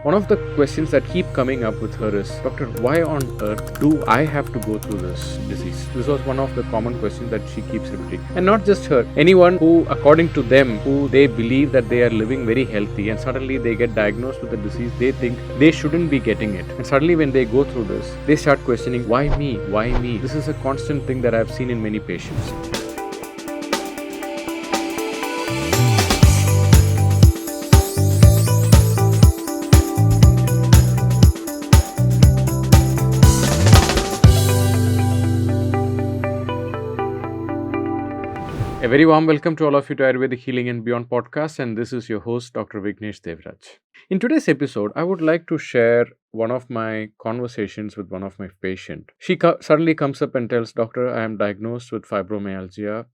One of the questions that keep coming up with her is, Doctor, why on earth do I have to go through this disease? This was one of the common questions that she keeps repeating. And not just her, anyone who, according to them, who they believe that they are living very healthy and suddenly they get diagnosed with a disease, they think they shouldn't be getting it. And suddenly when they go through this, they start questioning, why me? Why me? This is a constant thing that I've seen in many patients. A very warm welcome to all of you to Ayurvedic Healing and Beyond podcast, and this is your host, Dr. Vignesh Devraj. In today's episode, I would like to share one of my conversations with one of my patients. She suddenly comes up and tells, Doctor, I am diagnosed with fibromyalgia.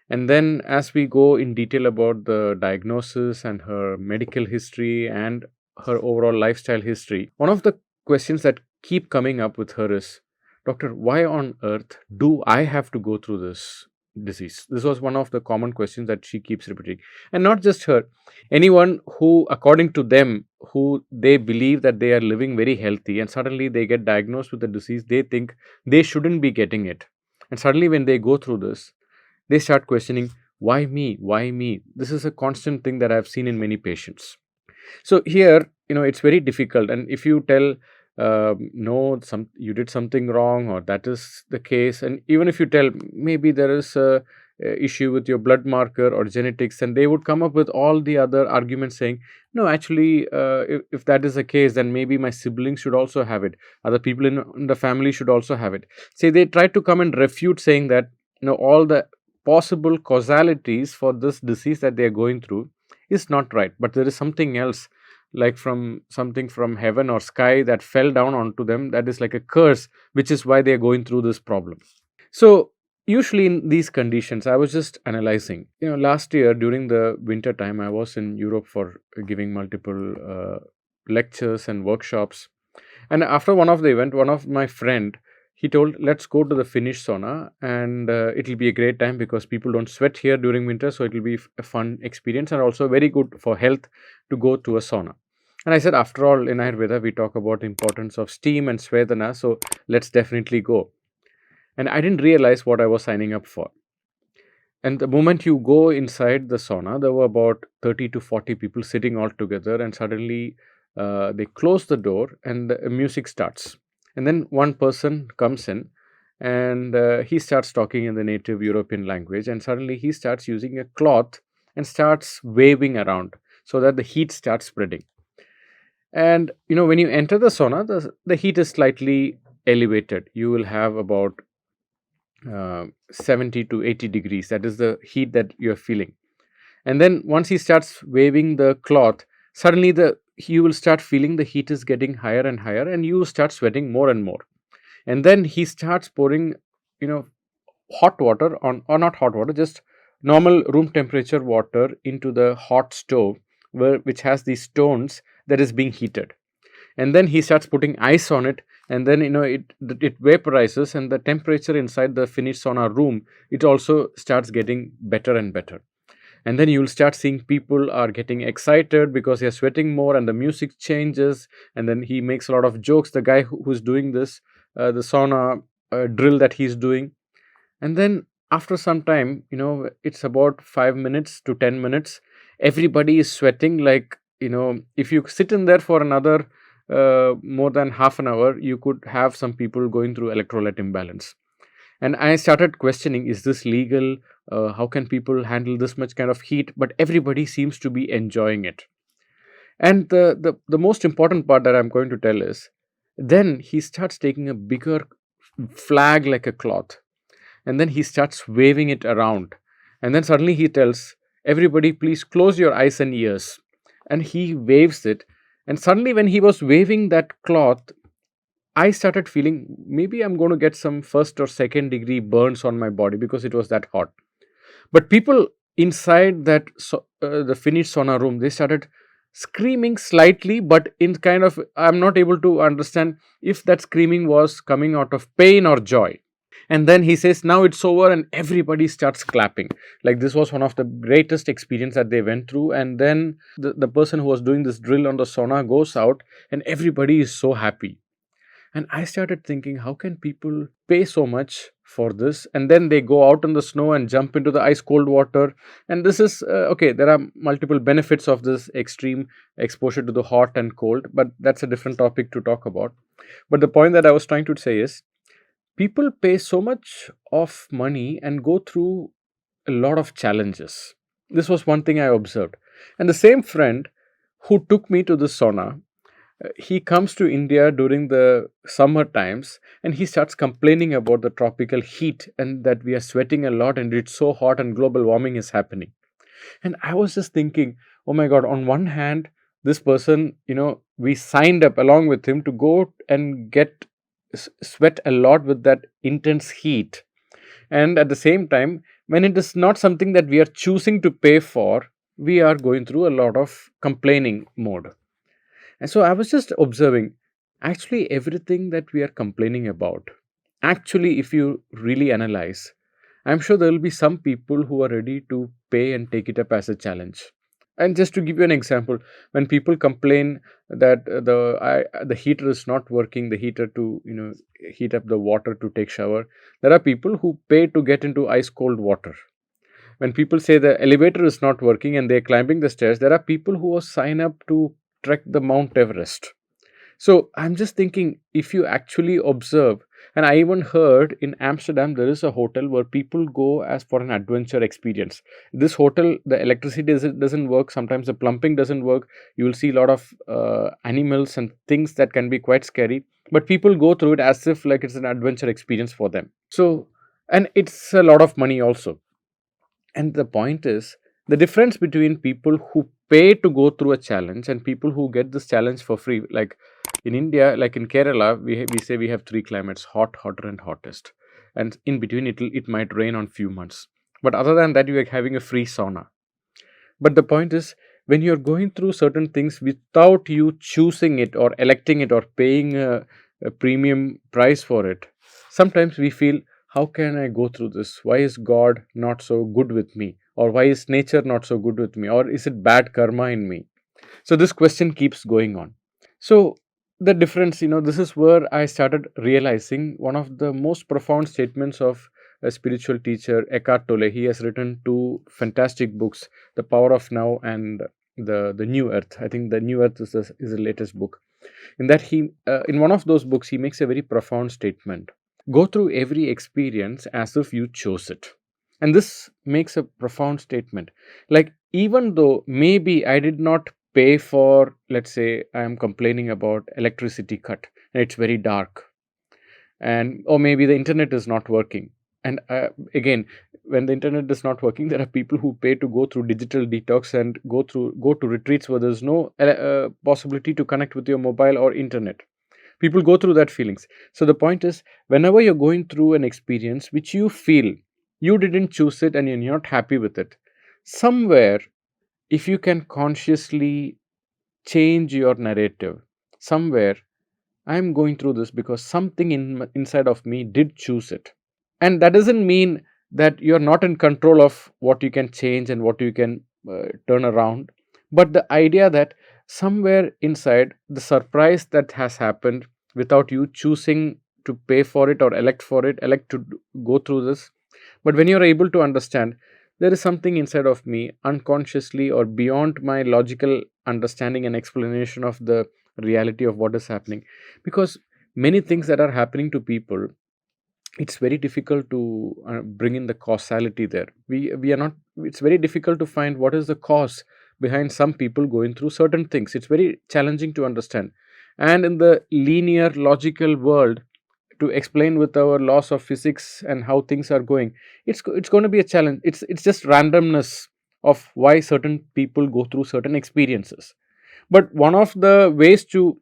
And then as we go in detail about the diagnosis and her medical history and her overall lifestyle history, one of the questions that keep coming up with her is, Doctor, why on earth do I have to go through this disease? This was one of the common questions that she keeps repeating. And not just her, anyone who, according to them, who they believe that they are living very healthy and suddenly they get diagnosed with a disease, they think they shouldn't be getting it. And suddenly when they go through this, they start questioning, why me? Why me? This is a constant thing that I've seen in many patients. So here, it's very difficult. And if you tell, no, you did something wrong, or that is the case, and even if you tell maybe there is a issue with your blood marker or genetics, and they would come up with all the other arguments saying, no, actually, if that is the case, then maybe my siblings should also have it, other people in the family should also have it. Say they try to come and refute, saying that all the possible causalities for this disease that they are going through is not right, but there is something else, like something from heaven or sky that fell down onto them, that is like a curse, which is why they are going through this problem. So usually in these conditions, I was just analyzing, last year during the winter time, I was in Europe for giving multiple lectures and workshops. And after one of the event, one of my friend, he told, let's go to the Finnish sauna, and it'll be a great time because people don't sweat here during winter, so it'll be a fun experience and also very good for health to go to a sauna. And I said, after all, in Ayurveda, we talk about the importance of steam and svedana, so let's definitely go. And I didn't realize what I was signing up for. And the moment you go inside the sauna, there were about 30 to 40 people sitting all together, and suddenly they close the door and the music starts. And then one person comes in and he starts talking in the native European language, and suddenly he starts using a cloth and starts waving around so that the heat starts spreading. And when you enter the sauna, the heat is slightly elevated. You will have about 70 to 80 degrees. That is the heat that you're feeling. And then once he starts waving the cloth, suddenly you will start feeling the heat is getting higher and higher, and you start sweating more and more. And then he starts pouring, hot water or not hot water, just normal room temperature water into the hot stove, which has these stones that is being heated. And then he starts putting ice on it, and then it vaporizes, and the temperature inside the Finnish sauna room, it also starts getting better and better. And then you'll start seeing people are getting excited because they're sweating more, and the music changes, and then he makes a lot of jokes, the guy who's doing this, the sauna drill that he's doing. And then after some time, it's about 5 minutes to 10 minutes, everybody is sweating like, if you sit in there for another more than half an hour, you could have some people going through electrolyte imbalance. And I started questioning, is this legal? How can people handle this much kind of heat? But everybody seems to be enjoying it. And the most important part that I'm going to tell is, then he starts taking a bigger flag like a cloth, and then he starts waving it around. And then suddenly he tells everybody, please close your eyes and ears. And he waves it. And suddenly when he was waving that cloth, I started feeling maybe I'm going to get some first or second degree burns on my body because it was that hot. But people inside that the Finnish sauna room, they started screaming slightly, but in kind of, I'm not able to understand if that screaming was coming out of pain or joy. And then he says, now it's over, and everybody starts clapping. Like this was one of the greatest experience that they went through. And then the person who was doing this drill on the sauna goes out, and everybody is so happy. And I started thinking, how can people pay so much for this? And then they go out in the snow and jump into the ice cold water. And this is okay, there are multiple benefits of this extreme exposure to the hot and cold, but that's a different topic to talk about. But the point that I was trying to say is, people pay so much of money and go through a lot of challenges. This was one thing I observed. And the same friend who took me to the sauna, he comes to India during the summer times, and he starts complaining about the tropical heat and that we are sweating a lot and it's so hot and global warming is happening. And I was just thinking, oh my God, on one hand, this person, we signed up along with him to go and get sweat a lot with that intense heat. And at the same time, when it is not something that we are choosing to pay for, we are going through a lot of complaining mode. And so I was just observing, actually, everything that we are complaining about, actually, if you really analyze, I'm sure there will be some people who are ready to pay and take it up as a challenge. And just to give you an example, when people complain that the heater is not working, the heater to heat up the water to take shower, there are people who pay to get into ice cold water. When people say the elevator is not working and they're climbing the stairs, there are people who will sign up to trek the Mount Everest. So I'm just thinking, if you actually observe, and I even heard in Amsterdam there is a hotel where people go as for an adventure experience. This hotel, the electricity doesn't work. Sometimes the plumbing doesn't work. You will see a lot of animals and things that can be quite scary. But people go through it as if like it's an adventure experience for them. So, and it's a lot of money also. And the point is, the difference between people who pay to go through a challenge and people who get this challenge for free. Like in India, like in Kerala, we say we have three climates: hot, hotter, and hottest. And in between, it might rain on few months. But other than that, you are having a free sauna. But the point is, when you're going through certain things without you choosing it or electing it or paying a premium price for it, sometimes we feel, how can I go through this? Why is God not so good with me? Or why is nature not so good with me? Or is it bad karma in me? So this question keeps going on. So the difference, this is where I started realizing one of the most profound statements of a spiritual teacher, Eckhart Tolle. He has written two fantastic books, The Power of Now and the New Earth. I think the New Earth is the latest book. In that in one of those books, he makes a very profound statement. Go through every experience as if you chose it. And this makes a profound statement. Like, even though maybe I did not pay for, let's say, I am complaining about electricity cut and it's very dark, and or maybe the internet is not working. And again, when the internet is not working, there are people who pay to go through digital detox and go to retreats where there's no possibility to connect with your mobile or internet. People go through that feelings. So the point is, whenever you're going through an experience which you feel you didn't choose it and you're not happy with it, somewhere, if you can consciously change your narrative, somewhere, I'm going through this because something inside of me did choose it. And that doesn't mean that you're not in control of what you can change and what you can turn around. But the idea that somewhere inside, the surprise that has happened without you choosing to pay for it or elect to go through this. But when you're able to understand, there is something inside of me unconsciously or beyond my logical understanding and explanation of the reality of what is happening. Because many things that are happening to people, it's very difficult to bring in the causality there. We are not, it's very difficult to find what is the cause behind some people going through certain things. It's very challenging to understand. And in the linear logical world, to explain with our laws of physics and how things are going, it's going to be a challenge. It's just randomness of why certain people go through certain experiences. But one of the ways to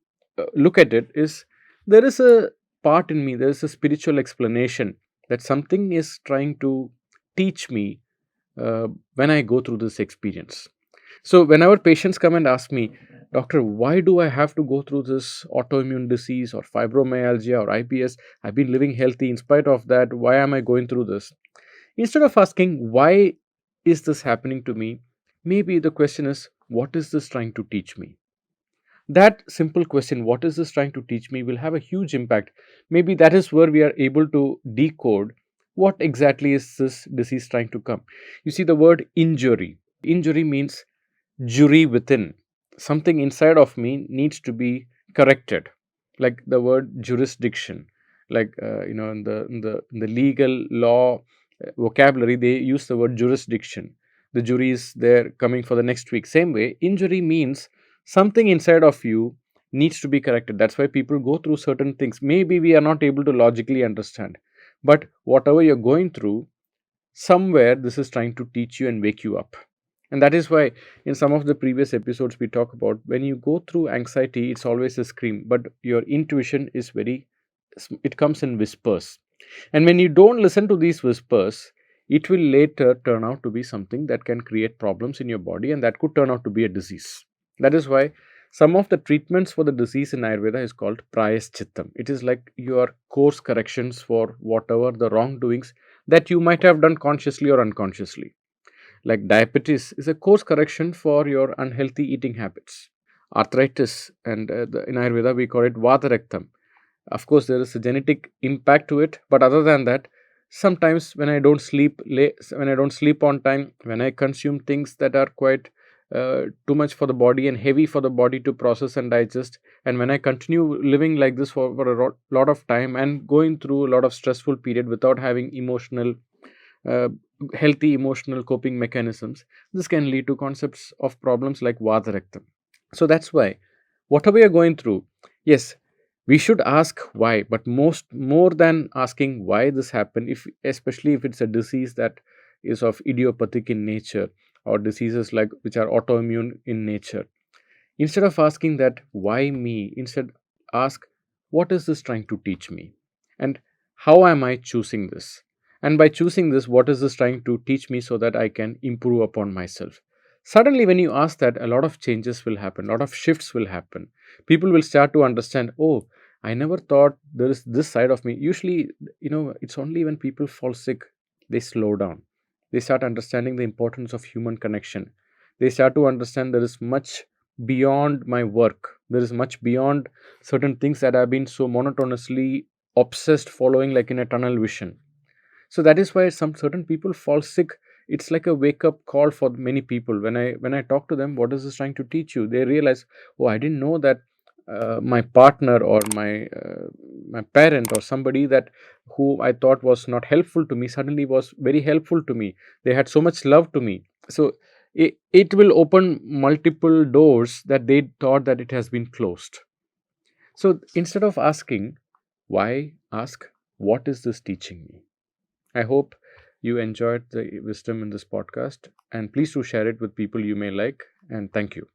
look at it is, there is a part in me, there is a spiritual explanation that something is trying to teach me when I go through this experience. So whenever patients come and ask me, Doctor, why do I have to go through this autoimmune disease or fibromyalgia or IBS? I've been living healthy in spite of that. Why am I going through this? Instead of asking, why is this happening to me? Maybe the question is, what is this trying to teach me? That simple question, what is this trying to teach me, will have a huge impact. Maybe that is where we are able to decode what exactly is this disease trying to come. You see, the word injury. Injury means jury within. Something inside of me needs to be corrected. Like the word jurisdiction. Like, in the legal law vocabulary, they use the word jurisdiction. The jury is there coming for the next week. Same way, injury means something inside of you needs to be corrected. That's why people go through certain things. Maybe we are not able to logically understand, but whatever you're going through, somewhere this is trying to teach you and wake you up. And that is why in some of the previous episodes we talk about, when you go through anxiety, it's always a scream, but your intuition is very, it comes in whispers. And when you don't listen to these whispers, it will later turn out to be something that can create problems in your body, and that could turn out to be a disease. That is why some of the treatments for the disease in Ayurveda is called prayaschittam. It is like your course corrections for whatever the wrongdoings that you might have done consciously or unconsciously. Like diabetes is a course correction for your unhealthy eating habits. Arthritis, and in Ayurveda we call it VATA. Of course, there is a genetic impact to it, but other than that, sometimes when I don't sleep late, when I don't sleep on time, when I consume things that are quite too much for the body and heavy for the body to process and digest, and when I continue living like this for a lot of time and going through a lot of stressful period without having uh, healthy emotional coping mechanisms, this can lead to concepts of problems like vata. So that's why whatever you're going through, yes, we should ask why, but more than asking why this happened, if especially if it's a disease that is of idiopathic in nature, or diseases like which are autoimmune in nature, instead of asking that why me, instead ask, what is this trying to teach me, and how am I choosing this, and by choosing this, what is this trying to teach me so that I can improve upon myself. Suddenly when you ask that, a lot of changes will happen, a lot of shifts will happen. People will start to understand, oh, I never thought there is this side of me. Usually, it's only when people fall sick, they slow down, they start understanding the importance of human connection. They start to understand there is much beyond my work, there is much beyond certain things that I've been so monotonously obsessed following, like in a tunnel vision. So that is why some certain people fall sick. It's like a wake up call for many people. When I talk to them, what is this trying to teach you, they realize, oh, I didn't know that my partner or my parent or somebody that who I thought was not helpful to me suddenly was very helpful to me. They had so much love to me. So it will open multiple doors that they thought that it has been closed. So instead of asking why, ask, what is this teaching me? I hope you enjoyed the wisdom in this podcast, and please do share it with people you may like. And thank you.